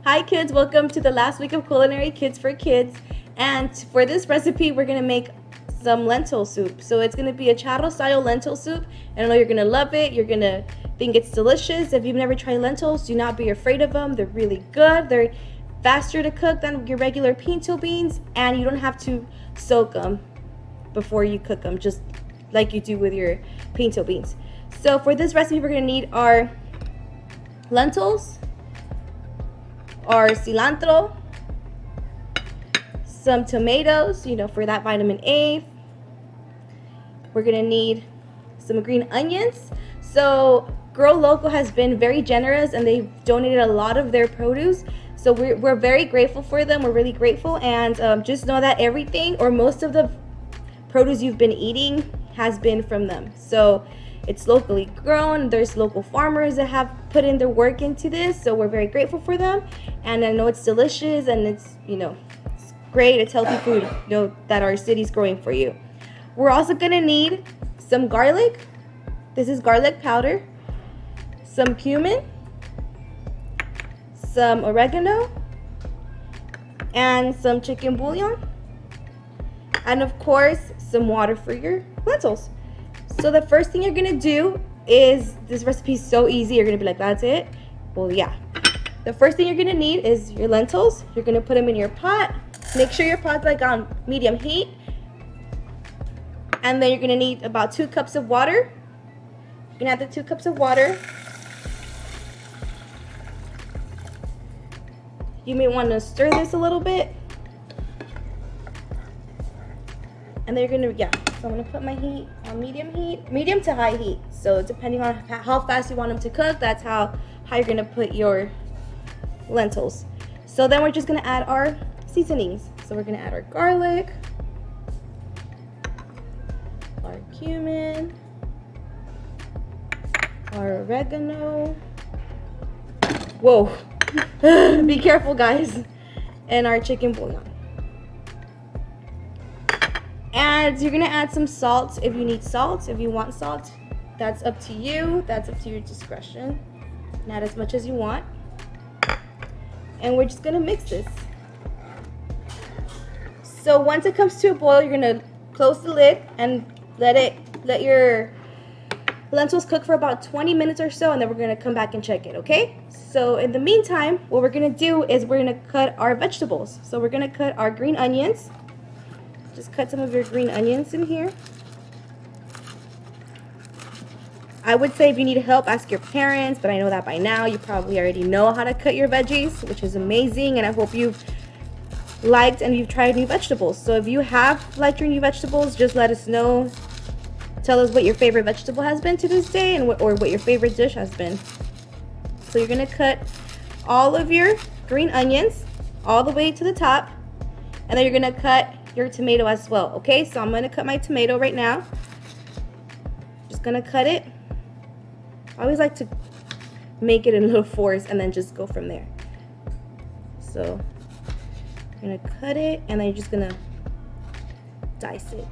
Hi kids, welcome to the last week of Culinary Kids for Kids. And for this recipe, we're gonna make some lentil soup. So it's gonna be a Charro style lentil soup. And I know you're gonna love it. You're gonna think it's delicious. If you've never tried lentils, do not be afraid of them. They're really good. They're faster to cook than your regular pinto beans, and you don't have to soak them before you cook them, just like you do with your pinto beans. So for this recipe, we're gonna need our lentils, our cilantro, some tomatoes, for that vitamin A. We're gonna need some green onions. So Grow Local has been very generous and they've donated a lot of their produce. So we're very grateful for them. We're really grateful, and just know that everything or most of the produce you've been eating has been from them. So it's locally grown. There's local farmers that have put in their work into this. So we're very grateful for them. And I know it's delicious and it's great. It's healthy food, that our city's growing for you. We're also gonna need some garlic. This is garlic powder, some cumin, some oregano, and some chicken bouillon. And of course, some water for your lentils. So the first thing you're gonna do is, this recipe is so easy, you're gonna be like, that's it? Well, yeah. The first thing you're gonna need is your lentils. You're gonna put them in your pot. Make sure your pot's on medium heat. And then you're gonna need about 2 cups of water. You're gonna add the 2 cups of water. You may wanna stir this a little bit. And then you're gonna, so I'm gonna put my heat on medium to high heat. So depending on how fast you want them to cook, that's how high you're gonna put your lentils. So then we're just gonna add our seasonings. So we're gonna add our garlic, our cumin, our oregano. Whoa, be careful guys. And our chicken bouillon. And you're gonna add some salt if you need salt. If you want salt, that's up to you. That's up to your discretion. And add as much as you want. And we're just gonna mix this. So once it comes to a boil, you're gonna close the lid and let your lentils cook for about 20 minutes or so, and then we're gonna come back and check it, okay? So in the meantime, what we're gonna do is we're gonna cut our vegetables. So we're gonna cut our green onions. Just cut some of your green onions in here. I would say if you need help, ask your parents, but I know that by now you probably already know how to cut your veggies, which is amazing, and I hope you've liked and you've tried new vegetables. So if you have liked your new vegetables, just let us know. Tell us what your favorite vegetable has been to this day, and or what your favorite dish has been. So you're gonna cut all of your green onions all the way to the top, and then you're gonna cut your tomato as well, okay? So I'm gonna cut my tomato right now. Just gonna cut it. I always like to make it in little fours and then just go from there. So I'm gonna cut it and then you're just gonna dice it.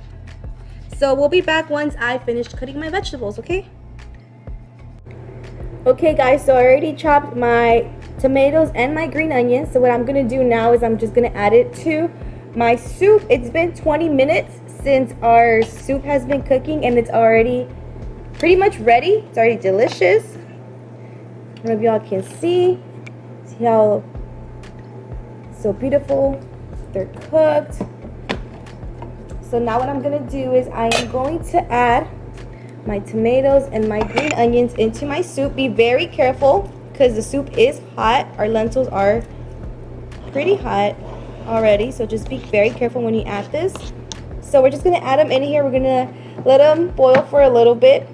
So we'll be back once I finish cutting my vegetables, okay? Okay guys, so I already chopped my tomatoes and my green onions. So what I'm gonna do now is I'm just gonna add it to my soup. It's been 20 minutes since our soup has been cooking and it's already pretty much ready. It's already delicious. I don't know if y'all can see how so beautiful they're cooked. So now what I'm gonna do is I am going to add my tomatoes and my green onions into my soup. Be very careful because the soup is hot. Our lentils are pretty hot already, so just be very careful when you add this. So we're just gonna add them in here. We're gonna let them boil for a little bit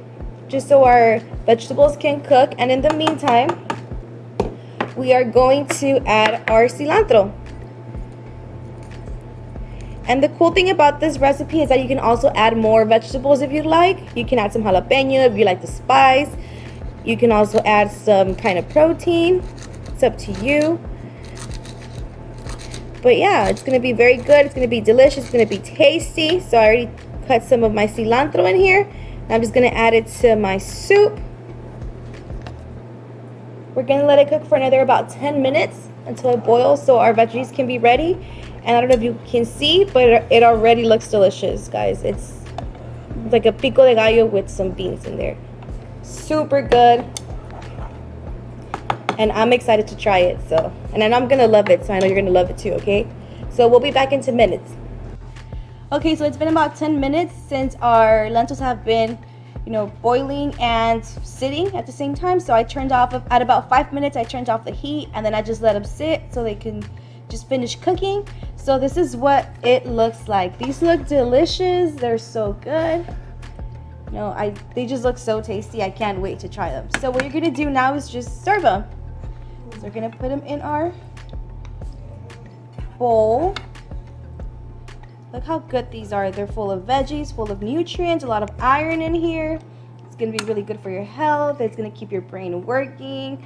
just so our vegetables can cook, and in the meantime we are going to add our cilantro. And the cool thing about this recipe is that you can also add more vegetables if you'd like. You can add some jalapeno if you like the spice. You can also add some kind of protein. It's up to you. But yeah, it's gonna be very good. It's gonna be delicious. It's gonna be tasty. So I already cut some of my cilantro in here. I'm just gonna add it to my soup. We're gonna let it cook for another about 10 minutes until it boils so our veggies can be ready. And I don't know if you can see, but it already looks delicious, guys. It's like a pico de gallo with some beans in there. Super good. And I'm excited to try it. And then I'm gonna love it, so I know you're gonna love it too, okay? So we'll be back in 10 minutes. Okay, so it's been about 10 minutes since our lentils have been, boiling and sitting at the same time. So I turned off, at about 5 minutes, I turned off the heat, and then I just let them sit so they can just finish cooking. So this is what it looks like. These look delicious. They're so good. They just look so tasty. I can't wait to try them. So what you're gonna do now is just serve them. So we're gonna put them in our bowl. Look how good these are. They're full of veggies, full of nutrients, a lot of iron in here. It's gonna be really good for your health. It's gonna keep your brain working,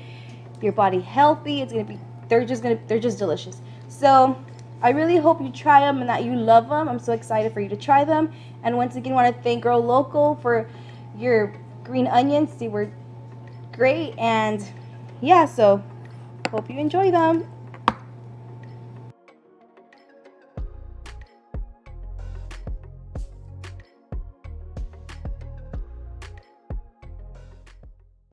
your body healthy. They're just delicious. So I really hope you try them and that you love them. I'm so excited for you to try them. And once again, I want to thank Grow Local for your green onions. They were great. And yeah, so hope you enjoy them.